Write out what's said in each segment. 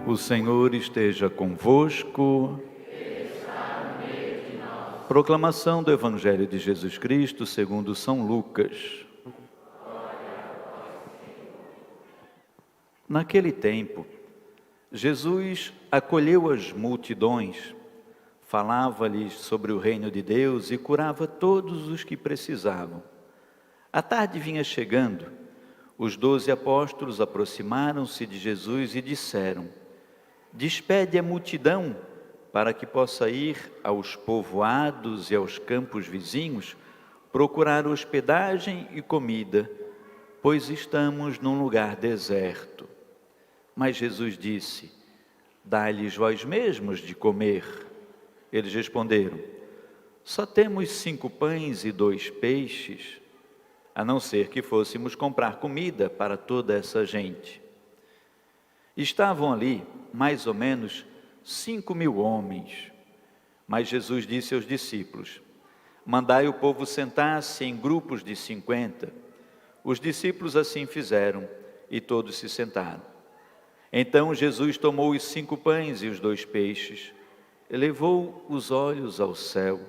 O Senhor esteja convosco. Proclamação do Evangelho de Jesus Cristo segundo São Lucas. Naquele tempo, Jesus acolheu as multidões, falava-lhes sobre o reino de Deus e curava todos os que precisavam. A tarde vinha chegando, os 12 apóstolos aproximaram-se de Jesus e disseram: despede a multidão para que possa ir aos povoados e aos campos vizinhos procurar hospedagem e comida, pois estamos num lugar deserto. Mas Jesus disse: dai-lhes vós mesmos de comer. Eles responderam: só temos 5 pães e 2 peixes, a não ser que fôssemos comprar comida para toda essa gente. Estavam ali mais ou menos 5.000 homens. Mas Jesus disse aos discípulos: mandai o povo sentar-se em grupos de 50. Os discípulos assim fizeram e todos se sentaram. Então Jesus tomou os 5 pães e os 2 peixes, elevou os olhos ao céu,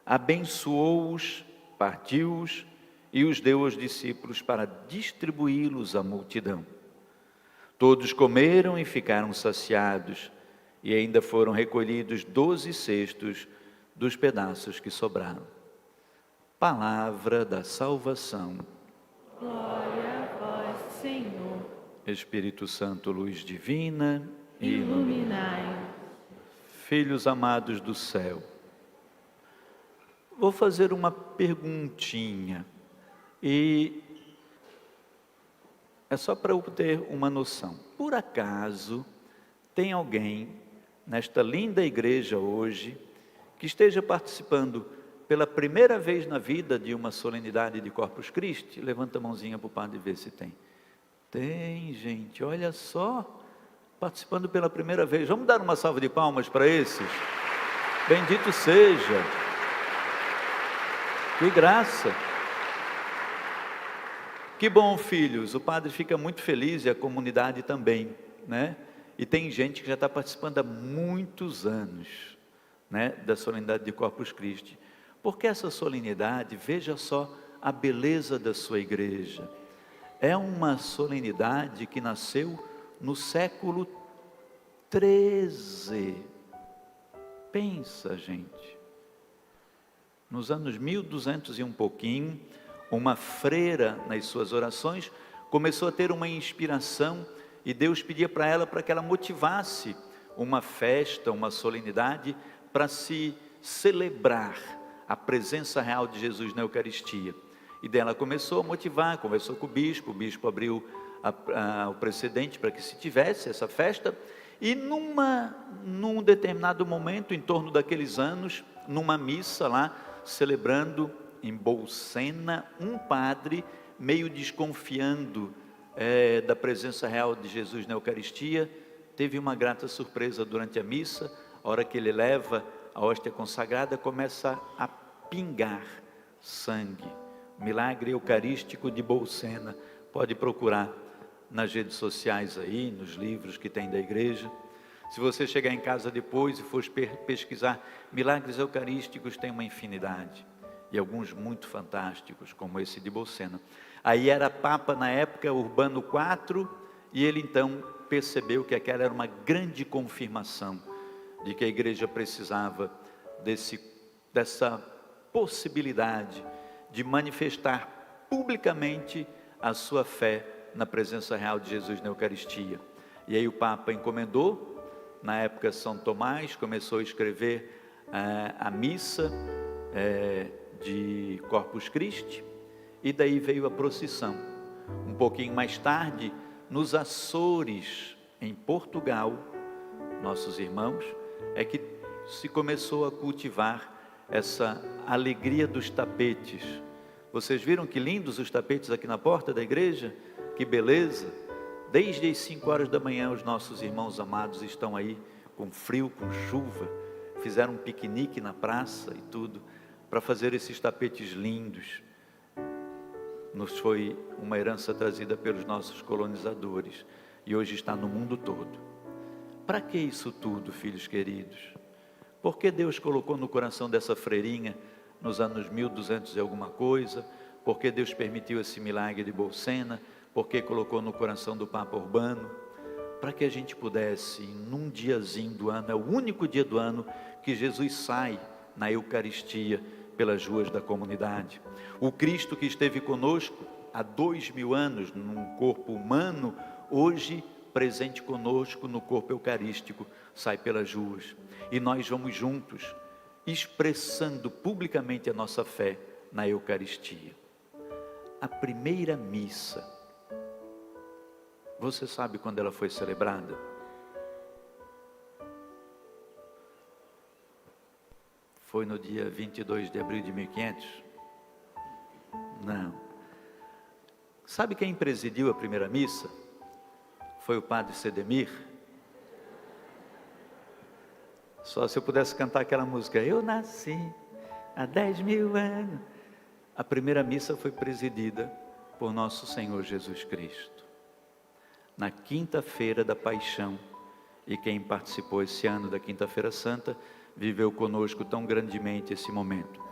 abençoou-os, partiu-os e os deu aos discípulos para distribuí-los à multidão. Todos comeram e ficaram saciados, e ainda foram recolhidos 12 cestos dos pedaços que sobraram. Palavra da salvação. Glória a vós, Senhor. Espírito Santo, luz divina, Iluminai. Filhos amados do céu, vou fazer uma perguntinha, e é só para eu ter uma noção. Por acaso, tem alguém nesta linda igreja hoje que esteja participando pela primeira vez na vida de uma solenidade de Corpus Christi? Levanta a mãozinha para o padre ver se tem. Tem, gente, olha só, participando pela primeira vez. Vamos dar uma salva de palmas para esses? Bendito seja. Que graça. Que bom, filhos, o padre fica muito feliz e a comunidade também, né? E tem gente que já está participando há muitos anos, né, da solenidade de Corpus Christi. Porque essa solenidade, veja só a beleza da sua igreja, é uma solenidade que nasceu no século XIII. Pensa, gente, nos anos 1200 e um pouquinho, uma freira, nas suas orações, começou a ter uma inspiração, e Deus pedia para ela para que ela motivasse uma festa, uma solenidade, para se celebrar a presença real de Jesus na Eucaristia. E dela começou a motivar, conversou com o bispo abriu o precedente para que se tivesse essa festa, e num determinado momento, em torno daqueles anos, numa missa lá, celebrando em Bolsena, um padre, meio desconfiando da presença real de Jesus na Eucaristia, teve uma grata surpresa durante a missa. A hora que ele leva a hóstia consagrada, começa a pingar sangue. Milagre eucarístico de Bolsena. Pode procurar nas redes sociais aí, nos livros que tem da igreja. Se você chegar em casa depois e for pesquisar, milagres eucarísticos, tem uma infinidade. E alguns muito fantásticos, como esse de Bolsena. Aí era Papa na época, Urbano IV, e ele então percebeu que aquela era uma grande confirmação de que a igreja precisava dessa possibilidade de manifestar publicamente a sua fé na presença real de Jesus na Eucaristia. E aí o Papa encomendou, na época São Tomás, começou a escrever a missa de Corpus Christi, e daí veio a procissão. Um pouquinho mais tarde, nos Açores, em Portugal, nossos irmãos, é que se começou a cultivar essa alegria dos tapetes. Vocês viram que lindos os tapetes aqui na porta da igreja? Que beleza! Desde as 5 horas da manhã, os nossos irmãos amados estão aí, com frio, com chuva, fizeram um piquenique na praça e tudo, para fazer esses tapetes lindos. Nos foi uma herança trazida pelos nossos colonizadores, e hoje está no mundo todo. Para que isso tudo, filhos queridos? Por que Deus colocou no coração dessa freirinha, nos anos 1200 e alguma coisa? Por que Deus permitiu esse milagre de Bolsena? Por que colocou no coração do Papa Urbano? Para que a gente pudesse, num diazinho do ano, é o único dia do ano que Jesus sai na Eucaristia pelas ruas da comunidade. O Cristo que esteve conosco há 2000 anos, num corpo humano, hoje presente conosco no corpo eucarístico, sai pelas ruas. E nós vamos juntos, expressando publicamente a nossa fé na Eucaristia. A primeira missa, você sabe quando ela foi celebrada? Foi no dia 22 de abril de 1500? Não. Sabe quem presidiu a primeira missa? Foi o padre Sedemir. Só se eu pudesse cantar aquela música, eu nasci há 10.000 anos. A primeira missa foi presidida por nosso Senhor Jesus Cristo, na quinta-feira da Paixão. E quem participou esse ano da Quinta-feira Santa, viveu conosco tão grandemente esse momento.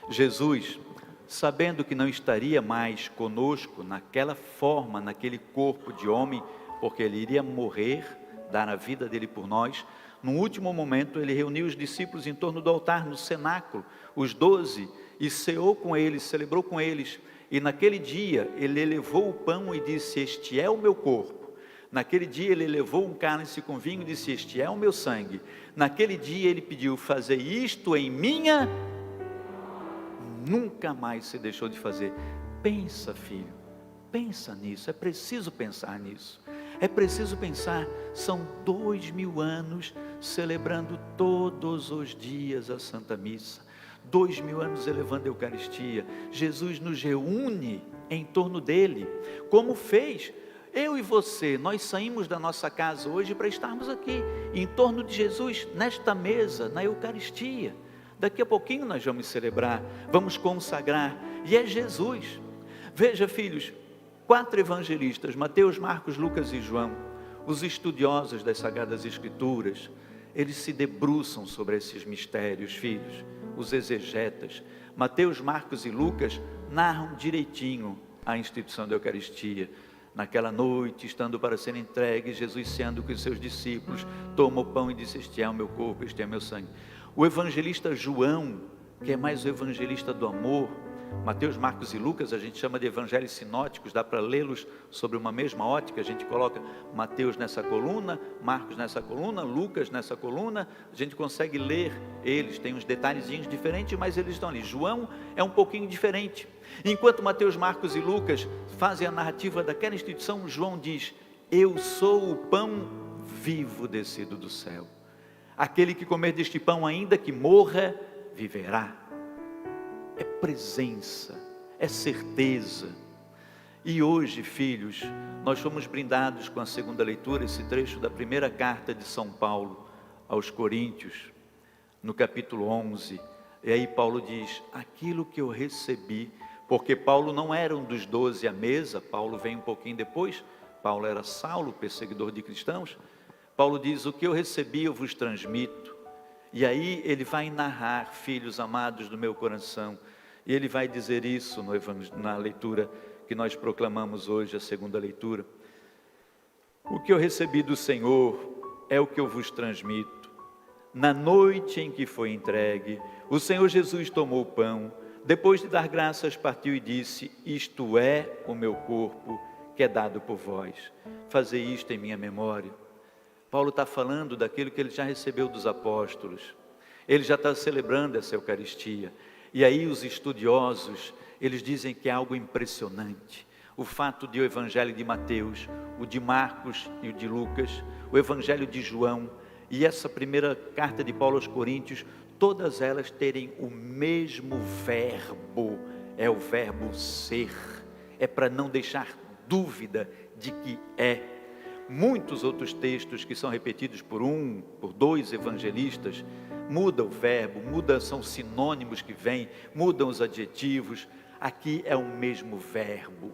Jesus, sabendo que não estaria mais conosco naquela forma, naquele corpo de homem, porque ele iria morrer, dar a vida dele por nós, no último momento ele reuniu os discípulos em torno do altar, no cenáculo, os 12, e ceou com eles, celebrou com eles, e naquele dia ele elevou o pão e disse, este é o meu corpo. Naquele dia ele levou um cálice com vinho e disse, este é o meu sangue. Naquele dia ele pediu, fazer isto em minha... Nunca mais se deixou de fazer. Pensa, filho, pensa nisso, é preciso pensar nisso. É preciso pensar, são 2000 anos celebrando todos os dias a Santa Missa. 2000 anos elevando a Eucaristia. Jesus nos reúne em torno dele, como fez. Eu e você, nós saímos da nossa casa hoje para estarmos aqui, em torno de Jesus, nesta mesa, na Eucaristia. Daqui a pouquinho nós vamos celebrar, vamos consagrar, e é Jesus. Veja, filhos, 4 evangelistas, Mateus, Marcos, Lucas e João, os estudiosos das Sagradas Escrituras, eles se debruçam sobre esses mistérios, filhos, os exegetas. Mateus, Marcos e Lucas narram direitinho a instituição da Eucaristia. Naquela noite, estando para ser entregue, Jesus ceando com os seus discípulos, toma o pão e disse, este é o meu corpo, este é o meu sangue. O evangelista João, que é mais o evangelista do amor, Mateus, Marcos e Lucas, a gente chama de evangelhos sinóticos, dá para lê-los sobre uma mesma ótica, a gente coloca Mateus nessa coluna, Marcos nessa coluna, Lucas nessa coluna, a gente consegue ler eles, tem uns detalhezinhos diferentes, mas eles estão ali. João é um pouquinho diferente. Enquanto Mateus, Marcos e Lucas fazem a narrativa daquela instituição, João diz, eu sou o pão vivo descido do céu. Aquele que comer deste pão, ainda que morra, viverá. É presença, é certeza. E hoje, filhos, nós fomos brindados com a segunda leitura, esse trecho da primeira carta de São Paulo aos Coríntios, no capítulo 11. E aí Paulo diz, aquilo que eu recebi, porque Paulo não era um dos 12 à mesa, Paulo vem um pouquinho depois, Paulo era Saulo, perseguidor de cristãos. Paulo diz, o que eu recebi eu vos transmito. E aí ele vai narrar, filhos amados do meu coração, e ele vai dizer isso na leitura que nós proclamamos hoje, a segunda leitura. O que eu recebi do Senhor é o que eu vos transmito. Na noite em que foi entregue, o Senhor Jesus tomou o pão, depois de dar graças partiu e disse, isto é o meu corpo que é dado por vós. Fazei isto em minha memória. Paulo está falando daquilo que ele já recebeu dos apóstolos. Ele já está celebrando essa Eucaristia. E aí os estudiosos, eles dizem que é algo impressionante. O fato de o Evangelho de Mateus, o de Marcos e o de Lucas, o Evangelho de João e essa primeira carta de Paulo aos Coríntios, todas elas terem o mesmo verbo, é o verbo ser. É para não deixar dúvida de que é. Muitos outros textos que são repetidos por 2 evangelistas, muda o verbo, são sinônimos que vêm, mudam os adjetivos. Aqui é o mesmo verbo,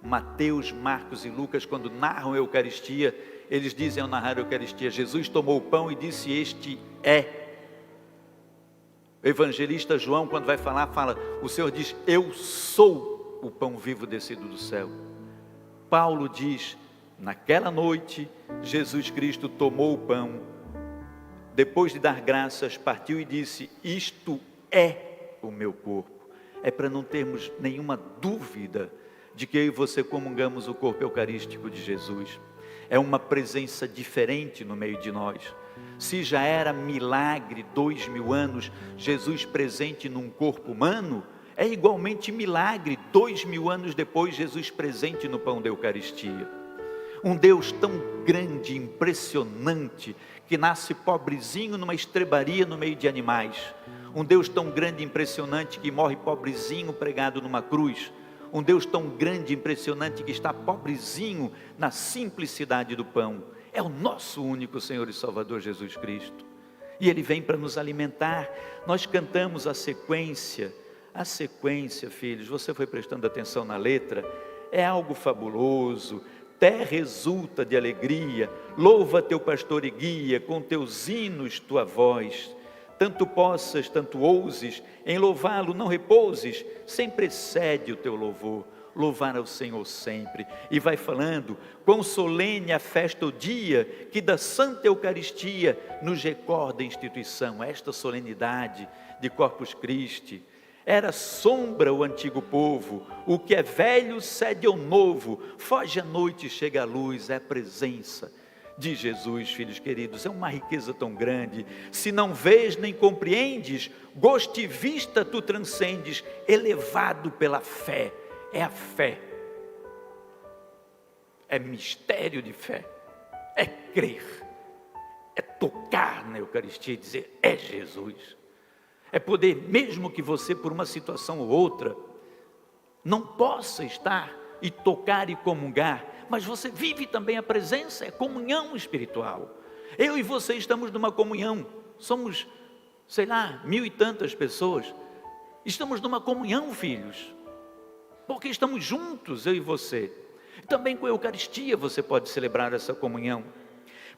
Mateus, Marcos e Lucas, quando narram a Eucaristia, eles dizem ao narrar a Eucaristia, Jesus tomou o pão e disse, este é. O evangelista João, quando vai falar, fala, o Senhor diz, eu sou o pão vivo descido do céu. Paulo diz, naquela noite, Jesus Cristo tomou o pão, depois de dar graças, partiu e disse, isto é o meu corpo. É para não termos nenhuma dúvida de que eu e você comungamos o corpo eucarístico de Jesus. É uma presença diferente no meio de nós. Se já era milagre 2000 anos, Jesus presente num corpo humano, é igualmente milagre 2000 anos depois, Jesus presente no pão da Eucaristia. Um Deus tão grande, impressionante, que nasce pobrezinho numa estrebaria no meio de animais. Um Deus tão grande e impressionante que morre pobrezinho pregado numa cruz. Um Deus tão grande e impressionante que está pobrezinho na simplicidade do pão. É o nosso único Senhor e Salvador Jesus Cristo. E Ele vem para nos alimentar. Nós cantamos a sequência, filhos, você foi prestando atenção na letra, é algo fabuloso. Terra exulta de alegria, louva teu pastor e guia, com teus hinos tua voz. Tanto possas, tanto ouses, em louvá-lo não repouses, sempre excede o teu louvor, louvar ao Senhor sempre. E vai falando, quão solene a festa o dia, que da Santa Eucaristia nos recorda a instituição, esta solenidade de Corpus Christi. Era sombra o antigo povo, o que é velho cede ao novo, foge a noite e chega a luz, é a presença de Jesus, filhos queridos, é uma riqueza tão grande. Se não vês nem compreendes, gosto e vista tu transcendes, elevado pela fé. É a fé, é mistério de fé, é crer, é tocar na Eucaristia e dizer, é Jesus. É poder, mesmo que você por uma situação ou outra não possa estar e tocar e comungar, mas você vive também a presença, é comunhão espiritual. Eu e você estamos numa comunhão, somos, 1000 e tantas pessoas, estamos numa comunhão, filhos, porque estamos juntos, eu e você. Também com a Eucaristia você pode celebrar essa comunhão.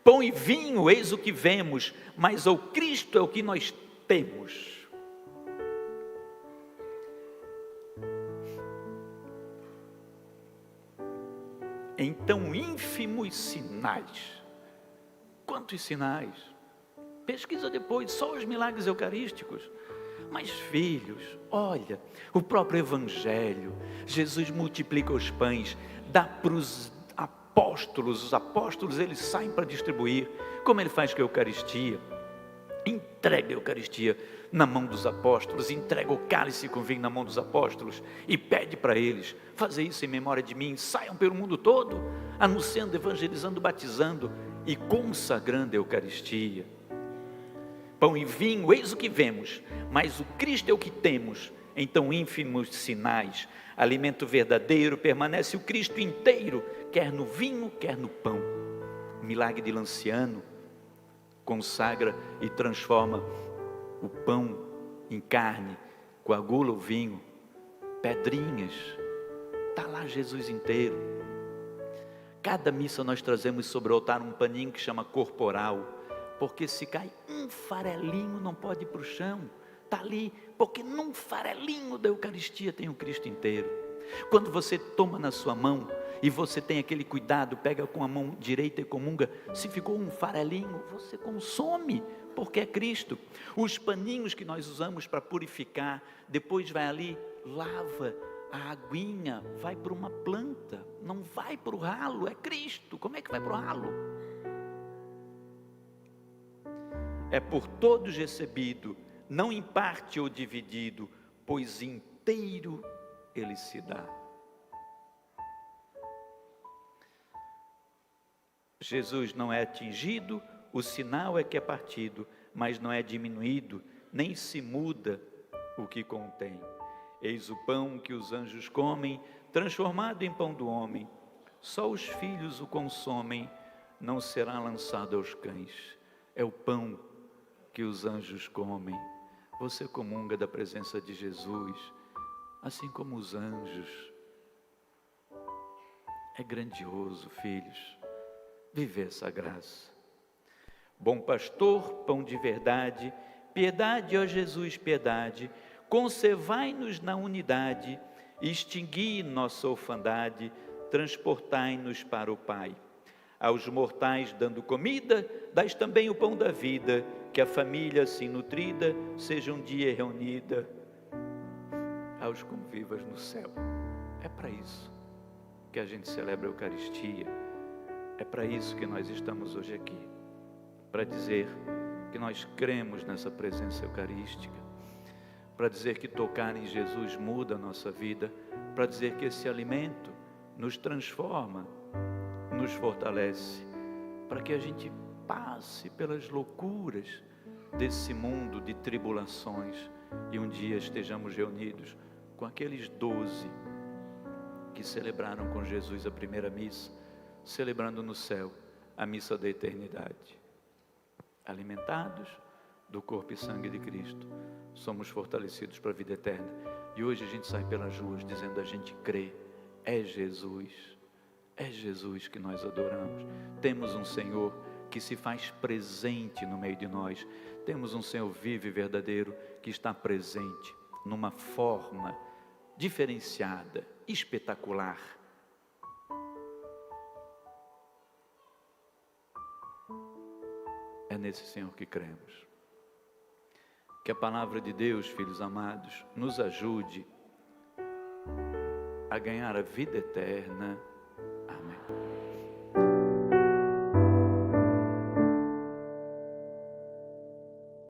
Pão e vinho, eis o que vemos, mas o Cristo é o que nós temos. Então, ínfimos sinais. Quantos sinais? Pesquisa depois, só os milagres eucarísticos. Mas filhos, olha, o próprio Evangelho, Jesus multiplica os pães, dá para os apóstolos eles saem para distribuir, como Ele faz com a Eucaristia. Entrega a Eucaristia na mão dos apóstolos, entrega o cálice com vinho na mão dos apóstolos e pede para eles, fazer isso em memória de mim, saiam pelo mundo todo, anunciando, evangelizando, batizando e consagrando a Eucaristia. Pão e vinho, eis o que vemos, mas o Cristo é o que temos. Então, ínfimos sinais, alimento verdadeiro, permanece o Cristo inteiro, quer no vinho, quer no pão. O milagre de Lanciano consagra e transforma o pão em carne, coagula o vinho, pedrinhas, está lá Jesus inteiro. Cada missa nós trazemos sobre o altar um paninho que chama corporal, porque se cai um farelinho não pode ir para o chão, está ali, porque num farelinho da Eucaristia tem o Cristo inteiro. Quando você toma na sua mão, e você tem aquele cuidado, pega com a mão direita e comunga, se ficou um farelinho, você consome, porque é Cristo. Os paninhos que nós usamos para purificar, depois vai ali, lava a aguinha, vai para uma planta, não vai para o ralo, é Cristo. Como é que vai para o ralo? É por todos recebido, não em parte ou dividido, pois inteiro Ele se dá. Jesus não é atingido, o sinal é que é partido, mas não é diminuído, nem se muda o que contém. Eis o pão que os anjos comem, transformado em pão do homem. Só os filhos o consomem, não será lançado aos cães. É o pão que os anjos comem. Você comunga da presença de Jesus, assim como os anjos. É grandioso, filhos, viver essa graça. Bom pastor, pão de verdade, piedade, ó Jesus, piedade, conservai-nos na unidade, extingui nossa orfandade, transportai-nos para o Pai. Aos mortais dando comida, dais também o pão da vida, que a família assim nutrida seja um dia reunida aos convivas no céu. É para isso que a gente celebra a Eucaristia, é para isso que nós estamos hoje aqui, para dizer que nós cremos nessa presença eucarística, para dizer que tocar em Jesus muda a nossa vida, para dizer que esse alimento nos transforma, nos fortalece, para que a gente passe pelas loucuras desse mundo de tribulações e um dia estejamos reunidos com aqueles 12 que celebraram com Jesus a primeira missa, celebrando no céu a missa da eternidade. Alimentados do corpo e sangue de Cristo, somos fortalecidos para a vida eterna. E hoje a gente sai pelas ruas dizendo: a gente crê, é Jesus que nós adoramos. Temos um Senhor que se faz presente no meio de nós, temos um Senhor vivo e verdadeiro que está presente numa forma diferenciada, espetacular. É nesse Senhor que cremos. Que a palavra de Deus, filhos amados, nos ajude a ganhar a vida eterna